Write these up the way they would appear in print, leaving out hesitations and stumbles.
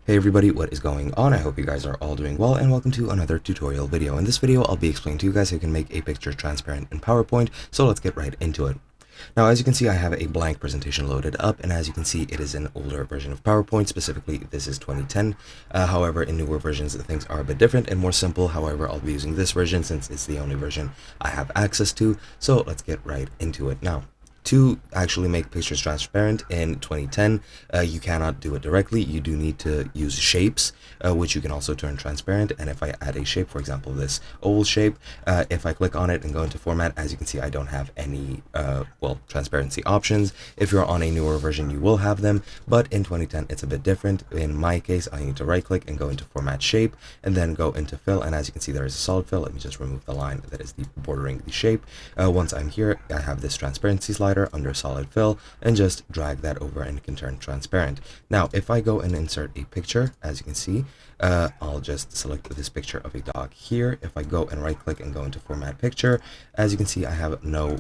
Hey everybody, what is going on? I hope you guys are all doing well, and welcome to another tutorial video. In this video, I'll be explaining to you guys how you can make a picture transparent in PowerPoint, so let's get right into it. Now, as you can see, I have a blank presentation loaded up, and as you can see, it is an older version of PowerPoint. Specifically, this is 2010. However, in newer versions, things are a bit different and more simple. However, I'll be using this version since it's the only version I have access to, so let's get right into it now. To actually make pictures transparent in 2010, you cannot do it directly. You do need to use shapes, which you can also turn transparent. And if I add a shape, for example, this oval shape, if I click on it and go into format, as you can see, I don't have any, transparency options. If you're on a newer version, you will have them, but in 2010, it's a bit different. In my case, I need to right click and go into format shape and then go into fill. And as you can see, there is a solid fill. Let me just remove the line that is bordering the shape. Once I'm here, I have this transparency slider under solid fill and just drag that over and it can turn transparent. Now, if I go and insert a picture, as you can see, I'll just select this picture of a dog here. If I go and right click and go into format picture, as you can see, I have no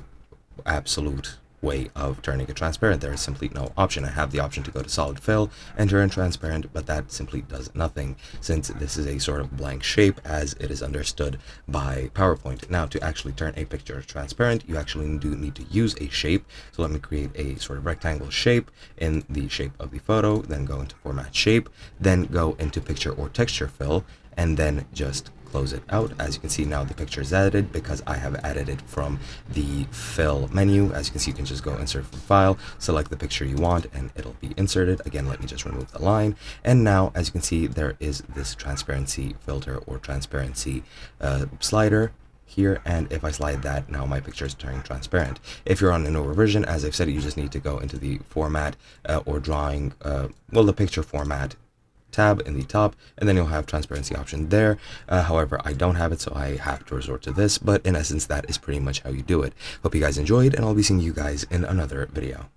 absolute way of turning it transparent. There is simply no option. I have the option to go to solid fill and turn transparent, but that simply does nothing since this is a sort of blank shape as it is understood by PowerPoint. Now, to actually turn a picture transparent, you actually do need to use a shape. So let me create a sort of rectangle shape in the shape of the photo, then go into format shape, then go into picture or texture fill, and then just close it out. As you can see, now the picture is added because I have added it from the fill menu. As you can see, you can just go insert from file, select the picture you want, and it'll be inserted. Again, let me just remove the line. And now, as you can see, there is this transparency filter or transparency slider here, and if I slide that, now my picture is turning transparent. If you're on an older version, as I've said, you just need to go into the format or drawing, the picture format tab in the top, and then you'll have transparency option there. However, I don't have it, so I have to resort to this, but in essence, that is pretty much how you do it. Hope you guys enjoyed, and I'll be seeing you guys in another video.